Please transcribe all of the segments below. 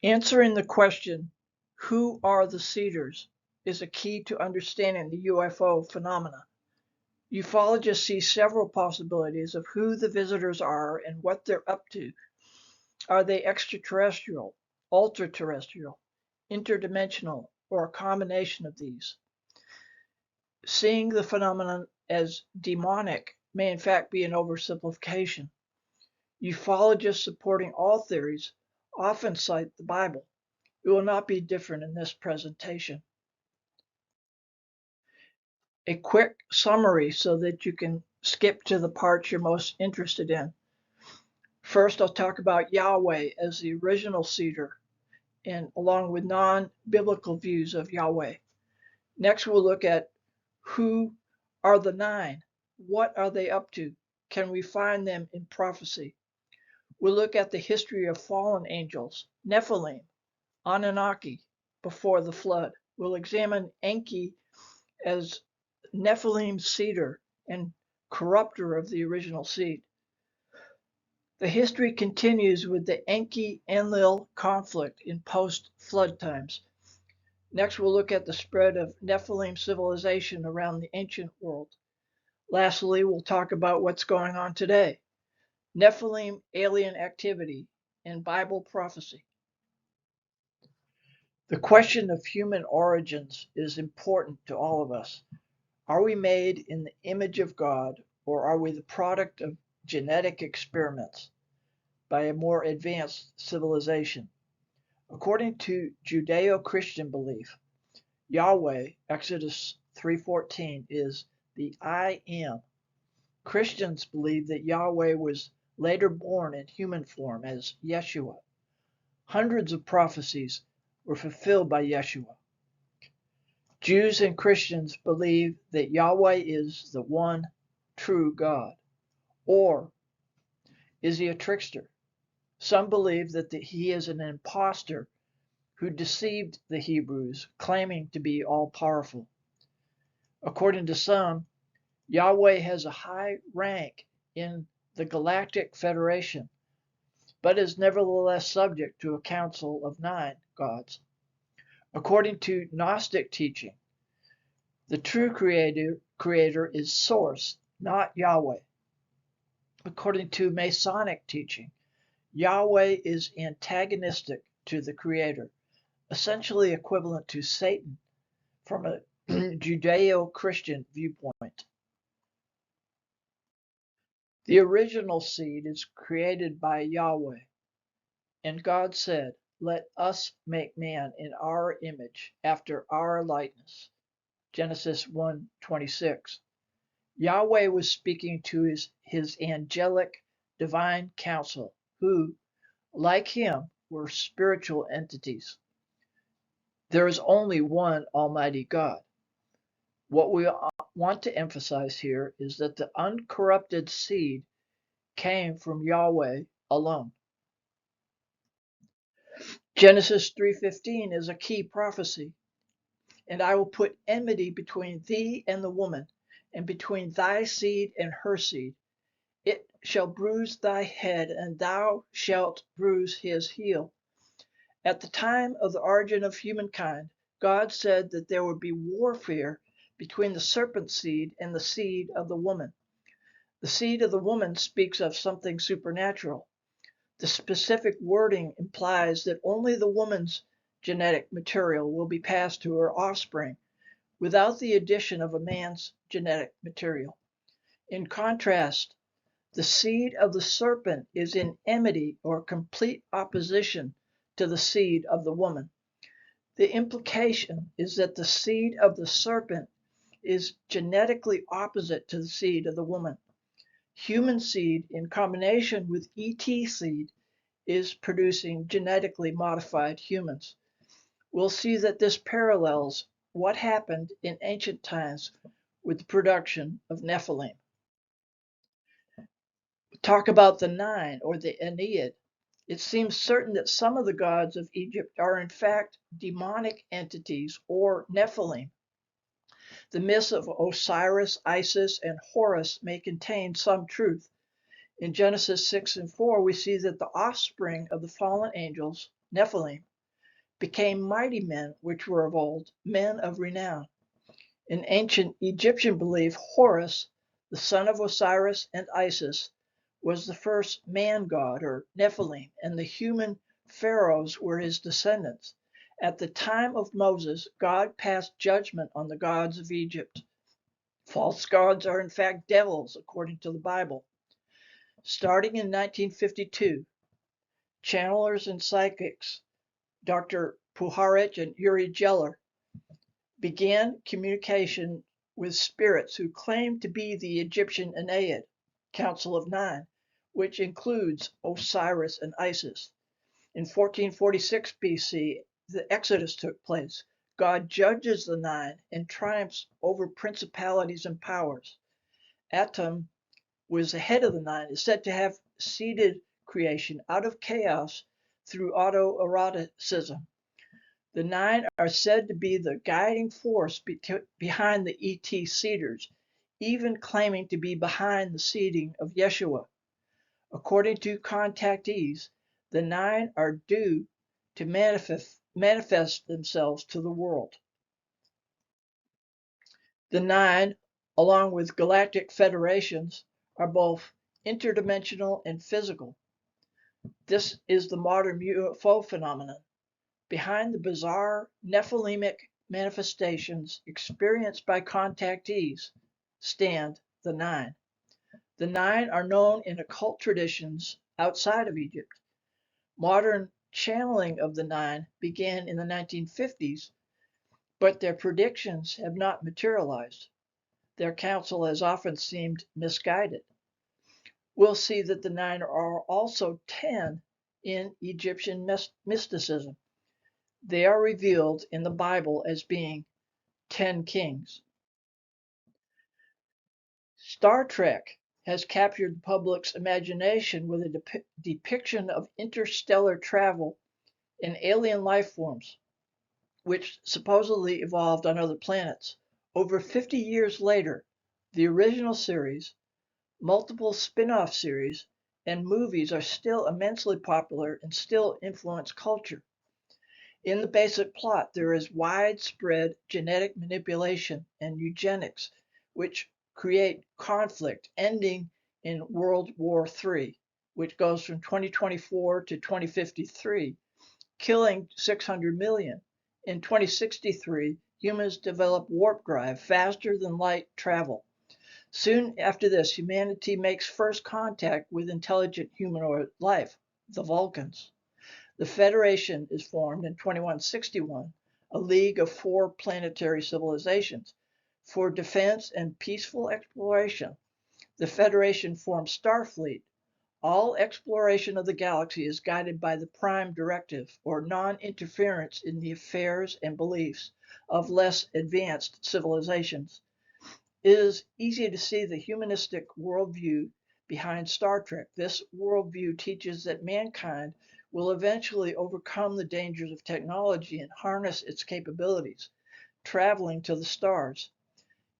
Answering the question, who are the seeders, is a key to understanding the UFO phenomena. Ufologists see several possibilities of who the visitors are and what they're up to. Are they extraterrestrial, ultra-terrestrial, interdimensional, or a combination of these? Seeing the phenomenon as demonic may in fact be an oversimplification. Ufologists supporting all theories often cite the Bible. It will not be different in this presentation. A quick summary so that you can skip to the parts you're most interested in. First, I'll talk about Yahweh as the original seeder, and along with non-biblical views of Yahweh. Next, we'll look at who are the nine. What are they up to? Can we find them in prophecy? We'll look at the history of fallen angels, Nephilim, Anunnaki, before the flood. We'll examine Enki as Nephilim's seeder and corrupter of the original seed. The history continues with the Enki-Enlil conflict in post-flood times. Next, we'll look at the spread of Nephilim civilization around the ancient world. Lastly, we'll talk about what's going on today, Nephilim alien activity and Bible prophecy. The question of human origins is important to all of us. Are we made in the image of God, or are we the product of genetic experiments by a more advanced civilization? According to Judeo-Christian belief, Yahweh, Exodus 3:14, is the I Am. Christians believe that Yahweh was later born in human form as Yeshua. Hundreds of prophecies were fulfilled by Yeshua. Jews and Christians believe that Yahweh is the one true God. Or is he a trickster? Some believe that he is an impostor who deceived the Hebrews, claiming to be all-powerful. According to some, Yahweh has a high rank in the Galactic Federation, but is nevertheless subject to a council of 9 gods. According to Gnostic teaching, the true creator is Source, not Yahweh. According to Masonic teaching, Yahweh is antagonistic to the creator, essentially equivalent to Satan from a Judeo-Christian viewpoint. The original seed is created by Yahweh, and God said, "Let us make man in our image, after our likeness." Genesis 1:26. Yahweh was speaking to his angelic divine council, who, like him, were spiritual entities. There is only one Almighty God. What we want to emphasize here is that the uncorrupted seed came from Yahweh alone. Genesis 3:15 is a key prophecy. "And I will put enmity between thee and the woman, and between thy seed and her seed. It shall bruise thy head, and thou shalt bruise his heel." At the time of the origin of humankind, God said that there would be warfare between the serpent seed and the seed of the woman. The seed of the woman speaks of something supernatural. The specific wording implies that only the woman's genetic material will be passed to her offspring, without the addition of a man's genetic material. In contrast, the seed of the serpent is in enmity or complete opposition to the seed of the woman. The implication is that the seed of the serpent is genetically opposite to the seed of the woman. Human seed in combination with ET seed is producing genetically modified humans. We'll see that this parallels what happened in ancient times with the production of Nephilim. Talk about the 9, or the Ennead. It seems certain that some of the gods of Egypt are in fact demonic entities or Nephilim. The myths of Osiris, Isis, and Horus may contain some truth. In Genesis 6 and 4, we see that the offspring of the fallen angels, Nephilim, became mighty men, which were of old, men of renown. In ancient Egyptian belief, Horus, the son of Osiris and Isis, was the first man god, or Nephilim, and the human pharaohs were his descendants. At the time of Moses, God passed judgment on the gods of Egypt. False gods are in fact devils, according to the Bible. Starting in 1952, channelers and psychics Dr. Puharich and Uri Geller began communication with spirits who claimed to be the Egyptian Ennead, Council of Nine, which includes Osiris and Isis. In 1446 BC, the Exodus took place. God judges the Nine and triumphs over principalities and powers. Atum was the head of the Nine, is said to have seeded creation out of chaos through autoeroticism. The Nine are said to be the guiding force behind the ET seeders, even claiming to be behind the seeding of Yeshua. According to contactees, the Nine are due to manifest themselves to the world. The Nine, along with galactic federations, are both interdimensional and physical. This is the modern UFO phenomenon. Behind the bizarre Nephilimic manifestations experienced by contactees stand the Nine. The Nine are known in occult traditions outside of Egypt. Modern channeling of the Nine began in the 1950s, but their predictions have not materialized. Their counsel has often seemed misguided. We'll see that the Nine are also 10 in Egyptian mysticism. They are revealed in the Bible as being 10 kings. Star Trek has captured the public's imagination with a depiction of interstellar travel and alien life forms, which supposedly evolved on other planets. Over 50 years later, the original series, multiple spin-off series, and movies are still immensely popular and still influence culture. In the basic plot, there is widespread genetic manipulation and eugenics, which create conflict, ending in World War III, which goes from 2024 to 2053, killing 600 million. In 2063, humans develop warp drive faster than light travel. Soon after this, humanity makes first contact with intelligent humanoid life, the Vulcans. The Federation is formed in 2161, a league of 4 planetary civilizations. For defense and peaceful exploration, the Federation forms Starfleet. All exploration of the galaxy is guided by the Prime Directive, or non-interference in the affairs and beliefs of less advanced civilizations. It is easy to see the humanistic worldview behind Star Trek. This worldview teaches that mankind will eventually overcome the dangers of technology and harness its capabilities, traveling to the stars.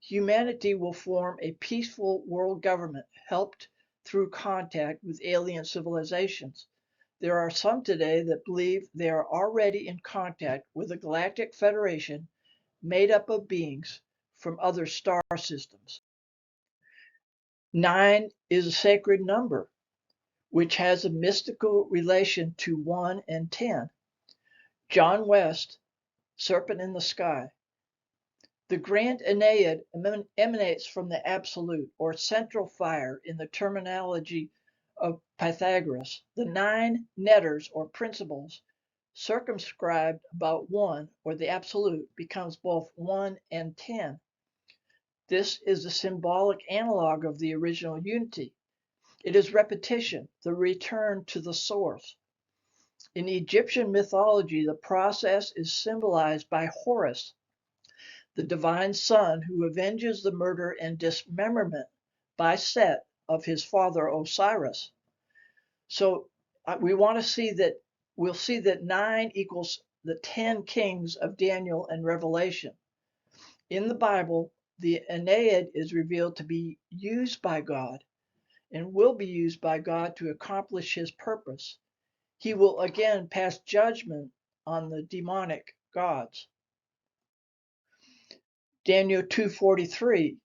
Humanity will form a peaceful world government helped through contact with alien civilizations. There are some today that believe they are already in contact with a galactic federation made up of beings from other star systems. 9 is a sacred number, which has a mystical relation to 1 and 10. John West, Serpent in the Sky. The grand Ennead emanates from the absolute, or central fire in the terminology of Pythagoras. The 9 netters, or principles, circumscribed about 1, or the absolute, becomes both 1 and 10. This is the symbolic analog of the original unity. It is repetition, the return to the source. In Egyptian mythology, the process is symbolized by Horus, the divine son who avenges the murder and dismemberment by Set of his father Osiris. So we'll see that 9 equals the 10 kings of Daniel and Revelation. In the Bible, the Ennead is revealed to be used by God and will be used by God to accomplish his purpose. He will again pass judgment on the demonic gods. Daniel 2:43,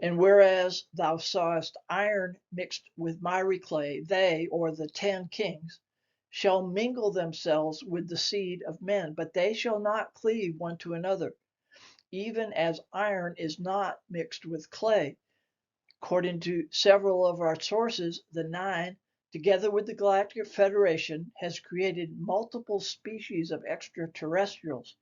and whereas thou sawest iron mixed with miry clay, they, or the 10 kings, shall mingle themselves with the seed of men, but they shall not cleave one to another, even as iron is not mixed with clay. According to several of our sources, the 9, together with the Galactic Federation, has created multiple species of extraterrestrials.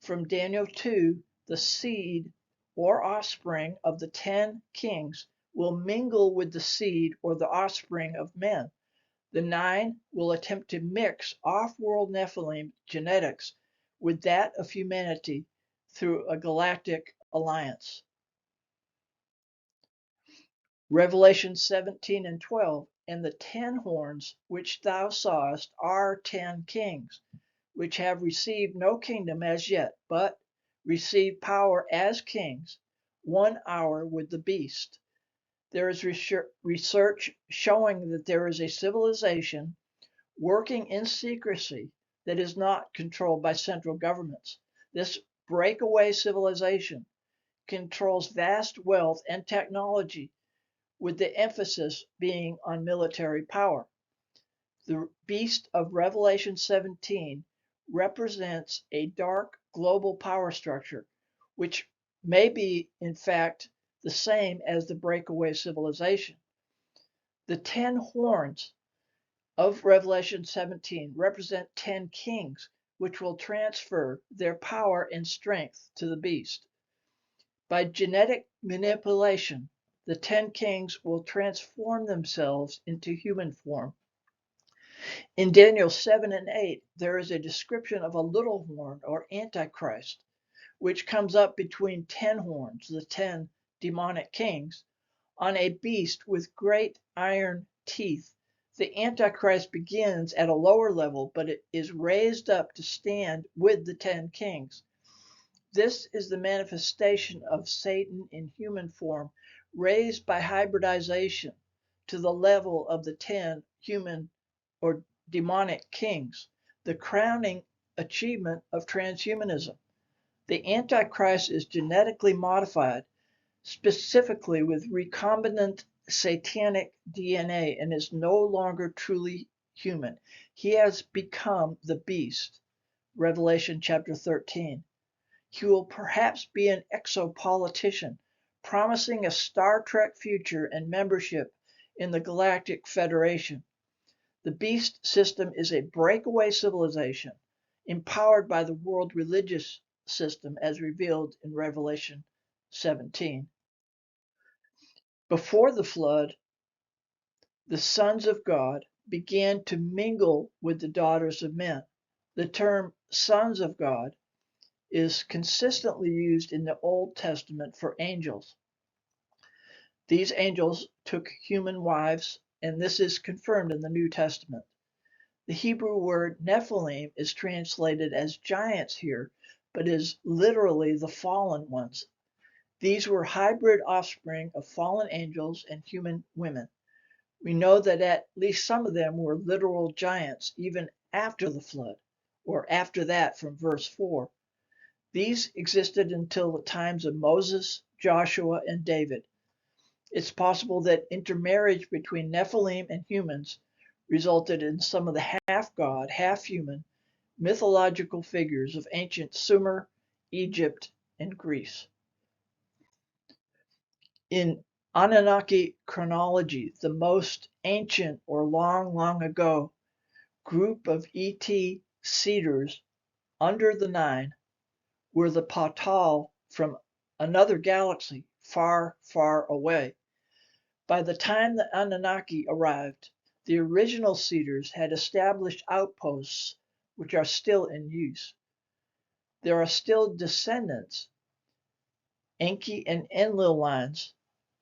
From Daniel 2, the seed or offspring of the 10 kings will mingle with the seed or the offspring of men. The 9 will attempt to mix off-world Nephilim genetics with that of humanity through a galactic alliance. Revelation 17 and 12, and the 10 horns which thou sawest are 10 kings, which have received no kingdom as yet, but receive power as kings 1 hour with the beast. There is research showing that there is a civilization working in secrecy that is not controlled by central governments. This breakaway civilization controls vast wealth and technology, with the emphasis being on military power. The beast of Revelation 17 represents a dark global power structure, which may be, in fact, the same as the breakaway civilization. The 10 horns of Revelation 17 represent 10 kings, which will transfer their power and strength to the beast. By genetic manipulation, the 10 kings will transform themselves into human form. In Daniel 7 and 8, there is a description of a little horn, or Antichrist, which comes up between 10 horns, the 10 demonic kings, on a beast with great iron teeth. The Antichrist begins at a lower level, but it is raised up to stand with the 10 kings. This is the manifestation of Satan in human form, raised by hybridization to the level of the 10 human or demonic kings, the crowning achievement of transhumanism. The Antichrist is genetically modified, specifically with recombinant satanic DNA, and is no longer truly human. He has become the beast. Revelation chapter 13. He will perhaps be an exopolitician, promising a Star Trek future and membership in the Galactic Federation. The beast system is a breakaway civilization empowered by the world religious system as revealed in Revelation 17. Before the flood, the sons of God began to mingle with the daughters of men. The term sons of God is consistently used in the Old Testament for angels. These angels took human wives, and this is confirmed in the New Testament. The Hebrew word Nephilim is translated as giants here, but is literally the fallen ones. These were hybrid offspring of fallen angels and human women. We know that at least some of them were literal giants even after the flood, or after that from verse 4. These existed until the times of Moses, Joshua, and David. It's possible that intermarriage between Nephilim and humans resulted in some of the half-god, half-human mythological figures of ancient Sumer, Egypt, and Greece. In Anunnaki chronology, the most ancient or long, long ago group of ET seeders under the 9 were the Patal from another galaxy far, far away. By the time the Anunnaki arrived, the original seeders had established outposts which are still in use. There are still descendants, Enki and Enlil lines,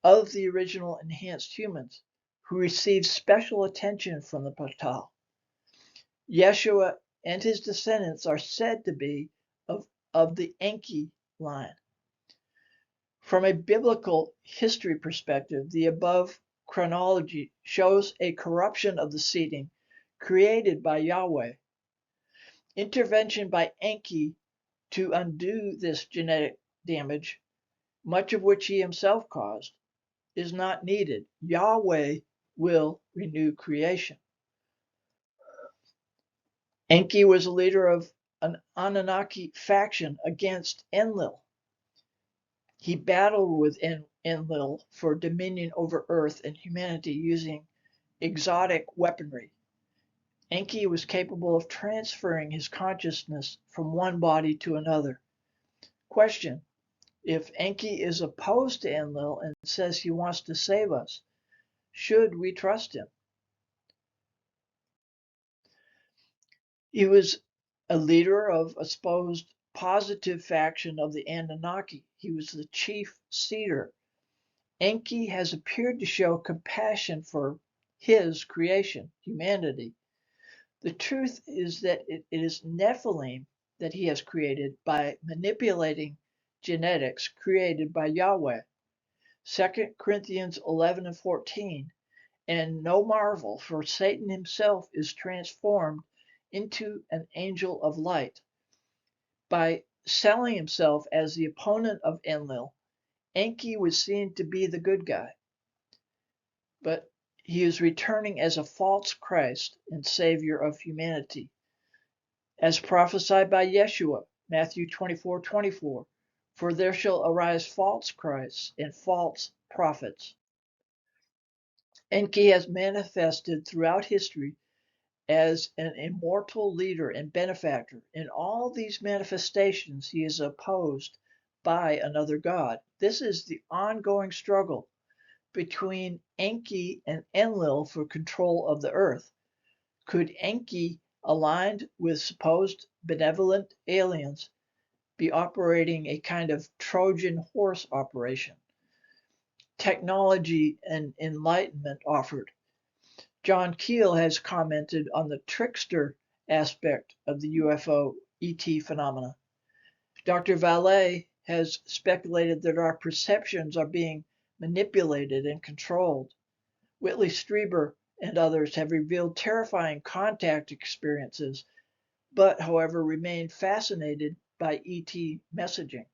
of the original enhanced humans who received special attention from the Patal. Yeshua and his descendants are said to be of the Enki line. From a biblical history perspective, the above chronology shows a corruption of the seeding created by Yahweh. Intervention by Enki to undo this genetic damage, much of which he himself caused, is not needed. Yahweh will renew creation. Enki was a leader of an Anunnaki faction against Enlil. He battled with Enlil for dominion over Earth and humanity using exotic weaponry. Enki was capable of transferring his consciousness from one body to another. Question: if Enki is opposed to Enlil and says he wants to save us, should we trust him? He was a leader of a supposed positive faction of the Anunnaki. He was the chief seer. Enki has appeared to show compassion for his creation, humanity. The truth is that it is Nephilim that he has created by manipulating genetics created by Yahweh. 2 Corinthians 11 and 14. And no marvel, for Satan himself is transformed into an angel of light. By selling himself as the opponent of Enlil, Enki was seen to be the good guy. But he is returning as a false Christ and Savior of humanity. As prophesied by Yeshua, Matthew 24:24, for there shall arise false Christs and false prophets. Enki has manifested throughout history as an immortal leader and benefactor. In all these manifestations, he is opposed by another god. This is the ongoing struggle between Enki and Enlil for control of the earth. Could Enki, aligned with supposed benevolent aliens, be operating a kind of Trojan horse operation? Technology and enlightenment offered. John Keel has commented on the trickster aspect of the UFO ET phenomena. Dr. Vallée has speculated that our perceptions are being manipulated and controlled. Whitley Strieber and others have revealed terrifying contact experiences, but, however, remain fascinated by ET messaging.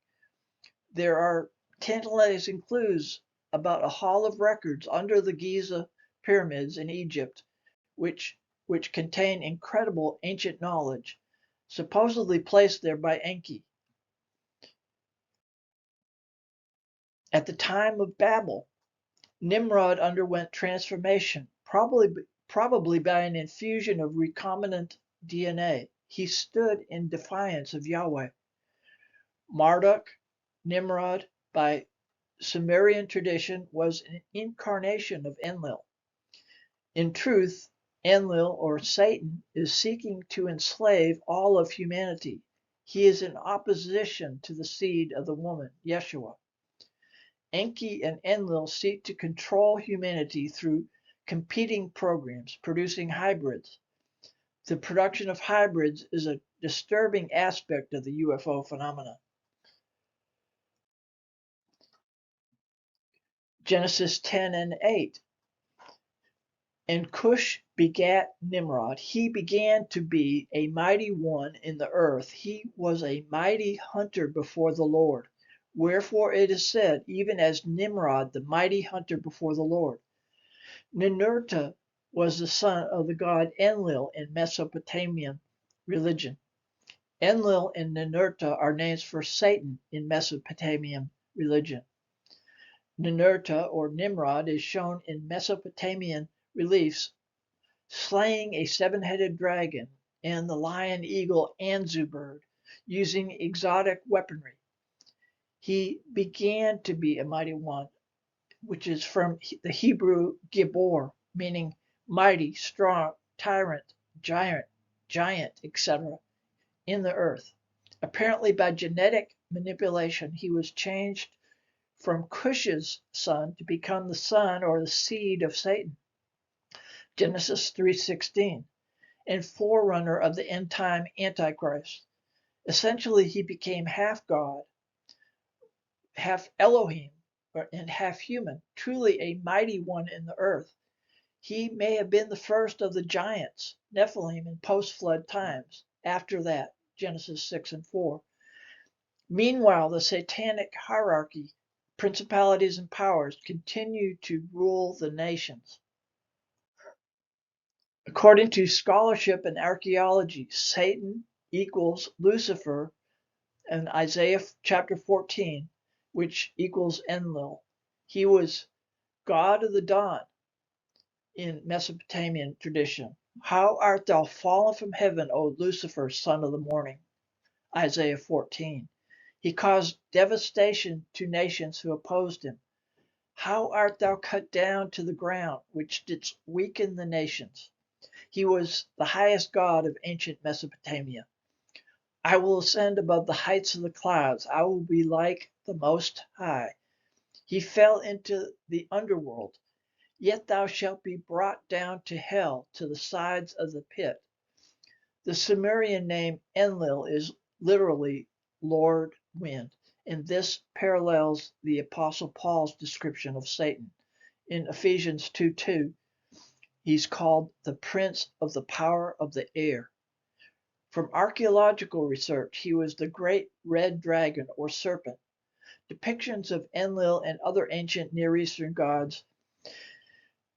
There are tantalizing clues about a hall of records under the Giza pyramids in Egypt, which contain incredible ancient knowledge, supposedly placed there by Enki. At the time of Babel, Nimrod underwent transformation, probably by an infusion of recombinant DNA. He stood in defiance of Yahweh. Marduk, Nimrod, by Sumerian tradition, was an incarnation of Enlil. In truth, Enlil, or Satan, is seeking to enslave all of humanity. He is in opposition to the seed of the woman, Yeshua. Enki and Enlil seek to control humanity through competing programs, producing hybrids. The production of hybrids is a disturbing aspect of the UFO phenomena. Genesis 10 and 8. And Cush begat Nimrod. He began to be a mighty one in the earth. He was a mighty hunter before the Lord. Wherefore it is said, even as Nimrod, the mighty hunter before the Lord. Ninurta was the son of the god Enlil in Mesopotamian religion. Enlil and Ninurta are names for Satan in Mesopotamian religion. Ninurta, or Nimrod, is shown in Mesopotamian reliefs slaying a seven-headed dragon and the lion eagle Anzu bird using exotic weaponry. He began to be a mighty one, which is from the Hebrew gibor, meaning mighty, strong, tyrant, giant, etc., in the earth. Apparently, by genetic manipulation, he was changed from Cush's son to become the son or the seed of Satan. Genesis 3:16, and forerunner of the end-time Antichrist. Essentially, he became half God, half Elohim, and half human, truly a mighty one in the earth. He may have been the first of the giants, Nephilim, in post-flood times. after that, Genesis 6 and 4. Meanwhile, the satanic hierarchy, principalities and powers, continue to rule the nations. According to scholarship and archaeology, Satan equals Lucifer in Isaiah chapter 14, which equals Enlil. He was God of the dawn in Mesopotamian tradition. How art thou fallen from heaven, O Lucifer, son of the morning? Isaiah 14. He caused devastation to nations who opposed him. How art thou cut down to the ground, which didst weaken the nations? He was the highest god of ancient Mesopotamia. I will ascend above the heights of the clouds. I will be like the Most High. He fell into the underworld. Yet thou shalt be brought down to hell, to the sides of the pit. The Sumerian name Enlil is literally Lord Wind, and this parallels the Apostle Paul's description of Satan. In Ephesians 2:2, he's called the prince of the power of the air. From archaeological research, he was the great red dragon or serpent. Depictions of Enlil and other ancient Near Eastern gods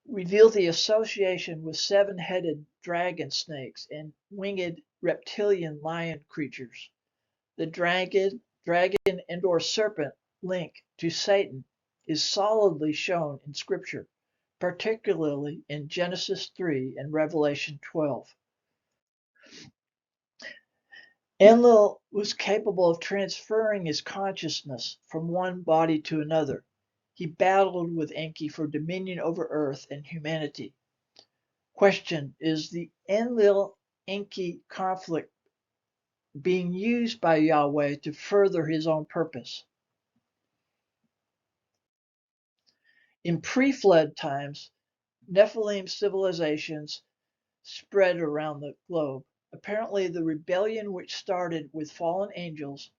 reveal the association with seven-headed dragon snakes and winged reptilian lion creatures. The dragon and/or serpent link to Satan is solidly shown in Scripture, particularly in Genesis 3 and Revelation 12. Enlil was capable of transferring his consciousness from one body to another. He battled with Enki for dominion over earth and humanity. Question: is the Enlil-Enki conflict being used by Yahweh to further his own purpose? In pre-flood times, Nephilim civilizations spread around the globe. Apparently, the rebellion, which started with fallen angels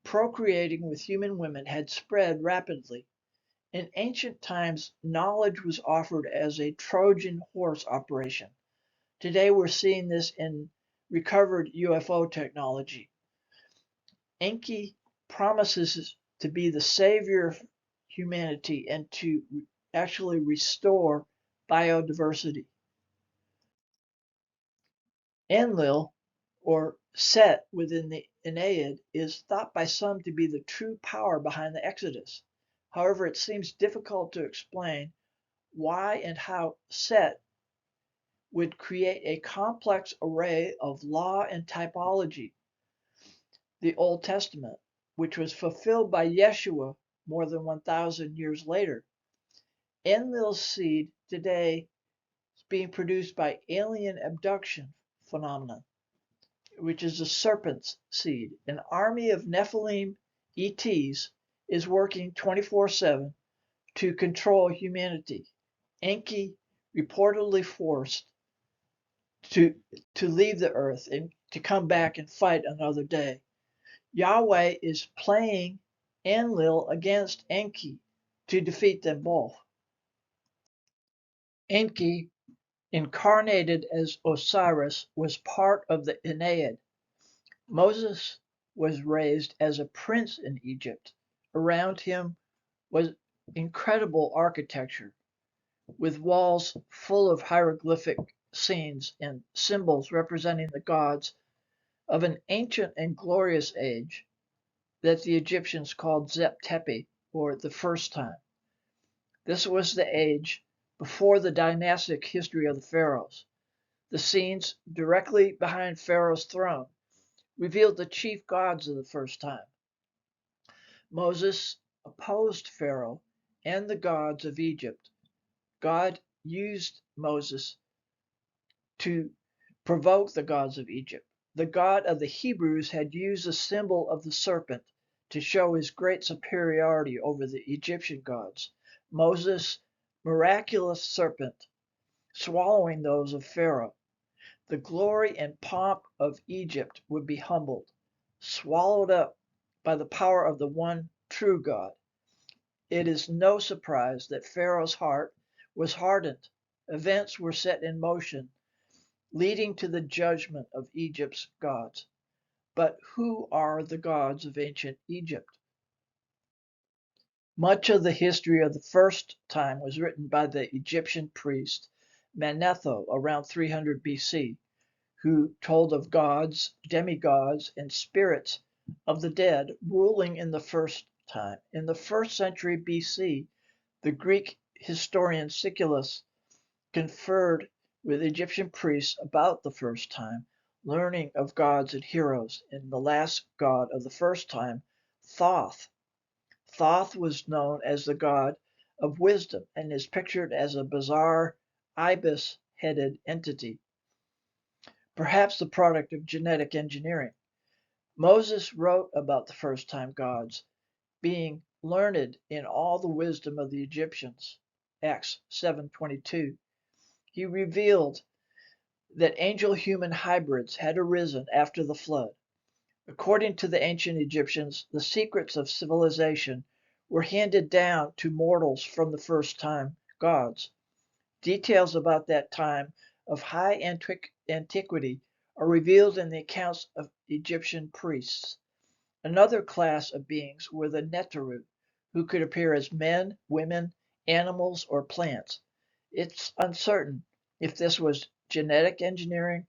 procreating with human women, had spread rapidly. In ancient times, knowledge was offered as a Trojan horse operation. Today, we're seeing this in recovered UFO technology. Enki promises to be the savior of humanity and to actually restore biodiversity. Enlil, or Set within the Aeneid, is thought by some to be the true power behind the Exodus. However, it seems difficult to explain why and how Set would create a complex array of law and typology, the Old Testament, which was fulfilled by Yeshua more than 1,000 years later. Enlil's seed today is being produced by alien abduction phenomenon, which is the serpent's seed. An army of Nephilim ETs is working 24/7 to control humanity. Enki reportedly forced to leave the earth and to come back and fight another day. Yahweh is playing Enlil against Enki to defeat them both. Enki, incarnated as Osiris, was part of the Aeneid. Moses was raised as a prince in Egypt. Around him was incredible architecture, with walls full of hieroglyphic scenes and symbols representing the gods of an ancient and glorious age that the Egyptians called Zep Tepi, or the first time. This was the age before the dynastic history of the pharaohs. The scenes directly behind Pharaoh's throne revealed the chief gods of the first time. Moses opposed Pharaoh and the gods of Egypt. God used Moses to provoke the gods of Egypt. The God of the Hebrews had used the symbol of the serpent to show his great superiority over the Egyptian gods. Moses' miraculous serpent swallowing those of Pharaoh. The glory and pomp of Egypt would be humbled, swallowed up by the power of the one true God. It is no surprise that Pharaoh's heart was hardened. Events were set in motion leading to the judgment of Egypt's gods. But who are the gods of ancient Egypt? Much of the history of the first time was written by the Egyptian priest Manetho around 300 BC, who told of gods, demigods, and spirits of the dead ruling in the first time. In the first century BC, the Greek historian Siculus conferred with Egyptian priests about the first time, learning of gods and heroes. In the last god of the first time, Thoth. Thoth was known as the god of wisdom and is pictured as a bizarre ibis-headed entity, perhaps the product of genetic engineering. Moses wrote about the first time gods being learned in all the wisdom of the Egyptians. Acts 7:22. He revealed that angel-human hybrids had arisen after the flood. According to the ancient Egyptians, the secrets of civilization were handed down to mortals from the first time gods. Details about that time of high antiquity are revealed in the accounts of Egyptian priests. Another class of beings were the Neteru, who could appear as men, women, animals, or plants. It's uncertain if this was genetic engineering,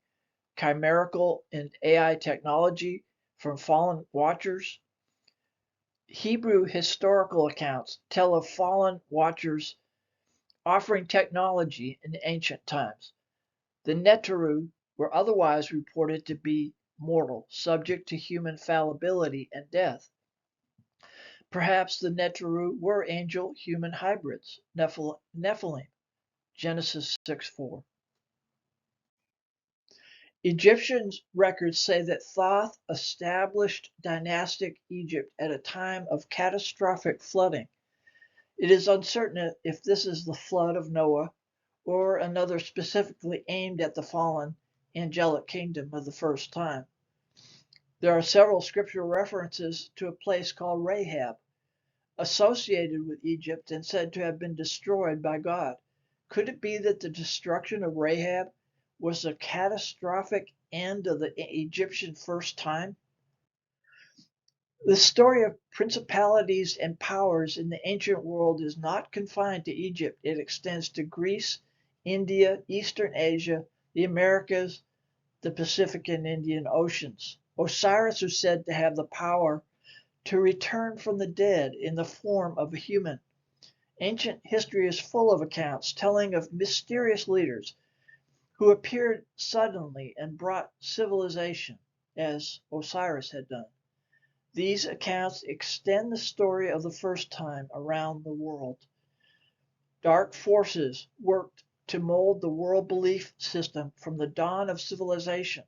chimerical and AI technology from fallen watchers. Hebrew historical accounts tell of fallen watchers offering technology in ancient times. The Neteru were otherwise reported to be mortal, subject to human fallibility and death. Perhaps the Neteru were angel-human hybrids, Nephilim, Genesis 6:4. Egyptian records say that Thoth established dynastic Egypt at a time of catastrophic flooding. It is uncertain if this is the flood of Noah or another specifically aimed at the fallen angelic kingdom of the first time. There are several scriptural references to a place called Rahab, associated with Egypt and said to have been destroyed by God. Could it be that the destruction of Rahab was the catastrophic end of the Egyptian first time? The story of principalities and powers in the ancient world is not confined to Egypt. It extends to Greece, India, Eastern Asia, the Americas, the Pacific and Indian Oceans. Osiris was said to have the power to return from the dead in the form of a human. Ancient history is full of accounts telling of mysterious leaders who appeared suddenly and brought civilization, as Osiris had done. These accounts extend the story of the first time around the world. Dark forces worked to mold the world belief system from the dawn of civilization.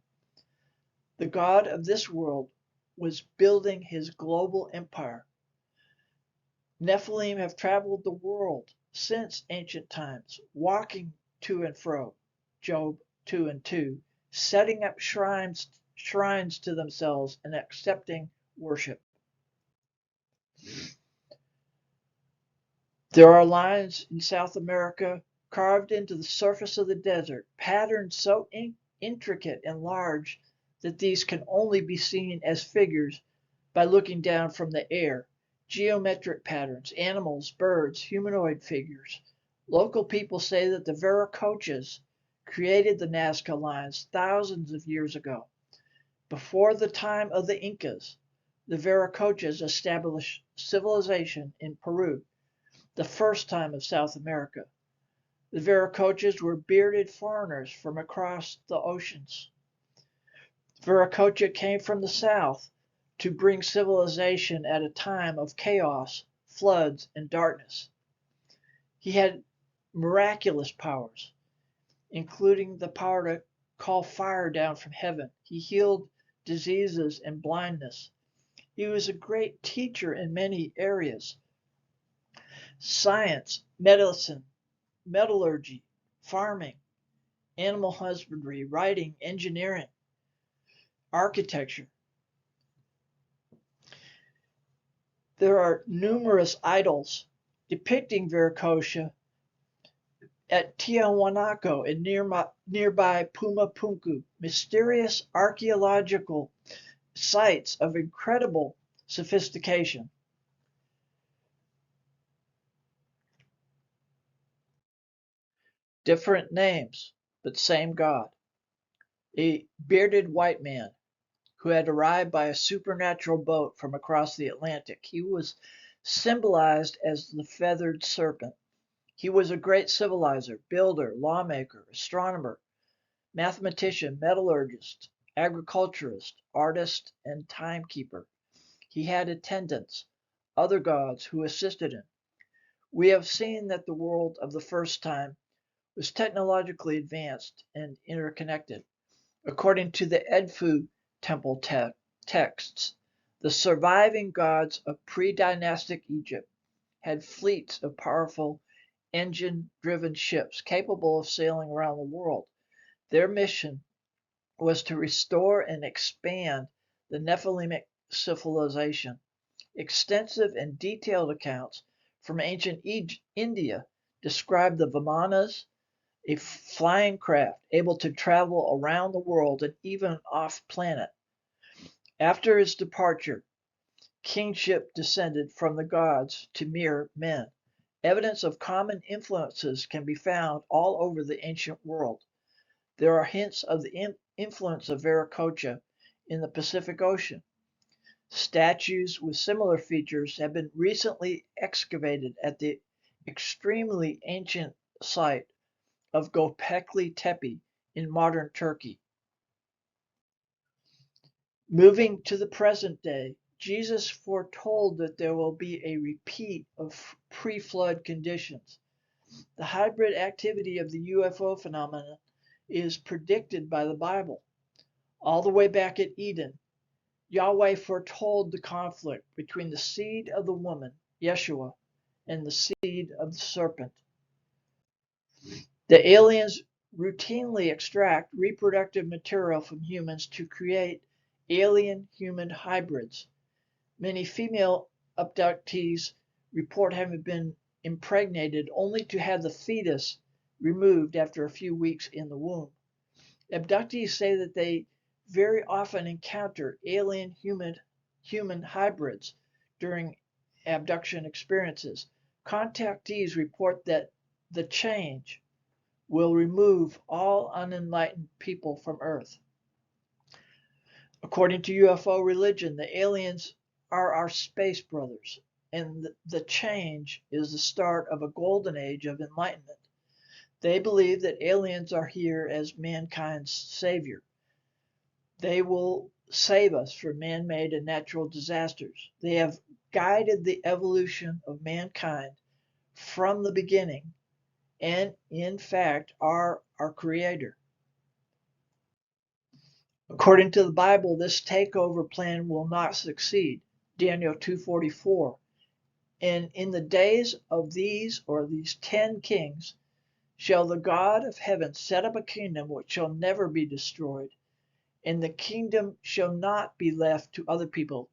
The God of this world was building his global empire. Nephilim have traveled the world since ancient times, walking to and fro, Job 2:2, setting up shrines to themselves and accepting worship. There are lines in South America carved into the surface of the desert, patterns so intricate and large that these can only be seen as figures by looking down from the air. Geometric patterns, animals, birds, humanoid figures. Local people say that the Viracochas created the Nazca lines thousands of years ago. Before the time of the Incas, the Viracochas established civilization in Peru, the first time of South America. The Viracochas were bearded foreigners from across the oceans. Viracocha came from the south to bring civilization at a time of chaos, floods, and darkness. He had miraculous powers, including the power to call fire down from heaven. He healed diseases and blindness. He was a great teacher in many areas: science, medicine, metallurgy, farming, animal husbandry, writing, engineering, architecture. There are numerous idols depicting Viracocha At Tiahuanaco and nearby Pumapunku, mysterious archaeological sites of incredible sophistication. Different names, but same God. A bearded white man who had arrived by a supernatural boat from across the Atlantic. He was symbolized as the feathered serpent. He was a great civilizer, builder, lawmaker, astronomer, mathematician, metallurgist, agriculturist, artist, and timekeeper. He had attendants, other gods who assisted him. We have seen that the world of the first time was technologically advanced and interconnected. According to the Edfu temple texts, the surviving gods of pre-dynastic Egypt had fleets of powerful engine-driven ships capable of sailing around the world. Their mission was to restore and expand the Nephilimic civilization. Extensive and detailed accounts from ancient India describe the Vimanas, a flying craft able to travel around the world and even off planet. After his departure, kingship descended from the gods to mere men. Evidence of common influences can be found all over the ancient world. There are hints of the influence of Viracocha in the Pacific Ocean. Statues with similar features have been recently excavated at the extremely ancient site of Göbekli Tepe in modern Turkey. Moving to the present day, Jesus foretold that there will be a repeat of pre-flood conditions. The hybrid activity of the UFO phenomenon is predicted by the Bible. All the way back at Eden, Yahweh foretold the conflict between the seed of the woman, Yeshua, and the seed of the serpent. The aliens routinely extract reproductive material from humans to create alien-human hybrids. Many female abductees report having been impregnated only to have the fetus removed after a few weeks in the womb. Abductees say that they very often encounter alien human hybrids during abduction experiences. Contactees report that the change will remove all unenlightened people from Earth. According to UFO religion, the aliens are our space brothers, and the change is the start of a golden age of enlightenment. They believe that aliens are here as mankind's savior. They will save us from man-made and natural disasters. They have guided the evolution of mankind from the beginning and in fact are our creator. According to the Bible, this takeover plan will not succeed. Daniel 2:44. And in the days of these 10 kings shall the God of heaven set up a kingdom which shall never be destroyed, and the kingdom shall not be left to other people,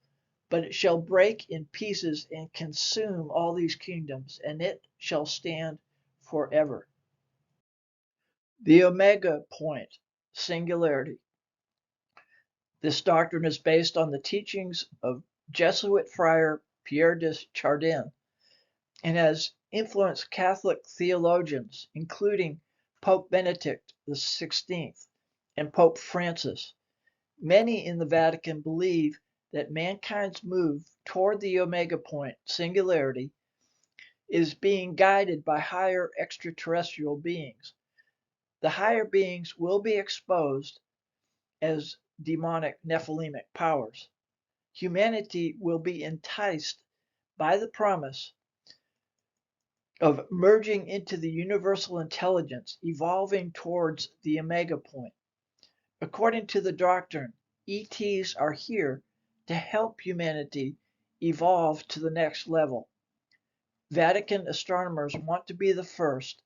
but it shall break in pieces and consume all these kingdoms, and it shall stand forever. The Omega point, singularity. This doctrine is based on the teachings of Jesuit friar Pierre de Chardin and has influenced Catholic theologians, including Pope Benedict XVI and Pope Francis. Many in the Vatican believe that mankind's move toward the Omega point, singularity, is being guided by higher extraterrestrial beings. The higher beings will be exposed as demonic Nephilimic powers. Humanity will be enticed by the promise of merging into the universal intelligence, evolving towards the Omega point. According to the doctrine, ETs are here to help humanity evolve to the next level. Vatican astronomers want to be the first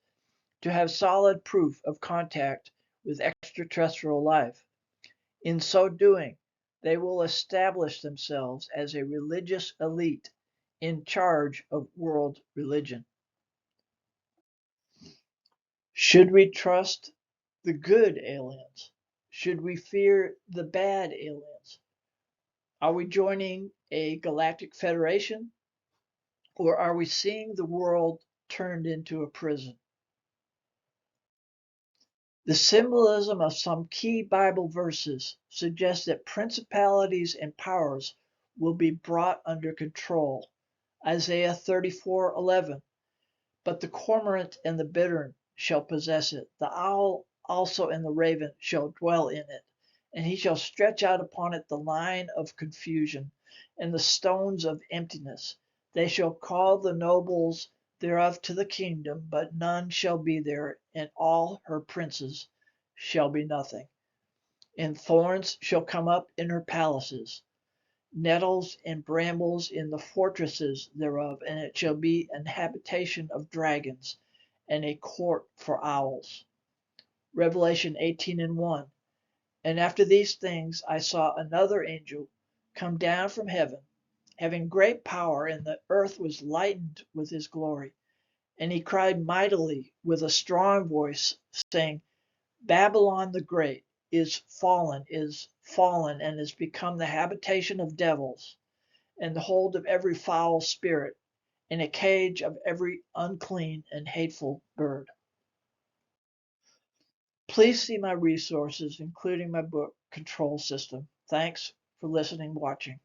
to have solid proof of contact with extraterrestrial life. In so doing, they will establish themselves as a religious elite in charge of world religion. Should we trust the good aliens? Should we fear the bad aliens? Are we joining a galactic federation, or are we seeing the world turned into a prison? The symbolism of some key Bible verses suggests that principalities and powers will be brought under control. Isaiah 34:11. But the cormorant and the bittern shall possess it, the owl also and the raven shall dwell in it, and he shall stretch out upon it the line of confusion and the stones of emptiness. They shall call the nobles thereof to the kingdom, but none shall be there, and all her princes shall be nothing. And thorns shall come up in her palaces, nettles and brambles in the fortresses thereof, and it shall be an habitation of dragons, and a court for owls. Revelation 18:1. And after these things I saw another angel come down from heaven, having great power, and the earth was lightened with his glory. And he cried mightily with a strong voice, saying, Babylon the Great is fallen, and is become the habitation of devils, and the hold of every foul spirit, and a cage of every unclean and hateful bird. Please see my resources, including my book, Control System. Thanks for listening, watching.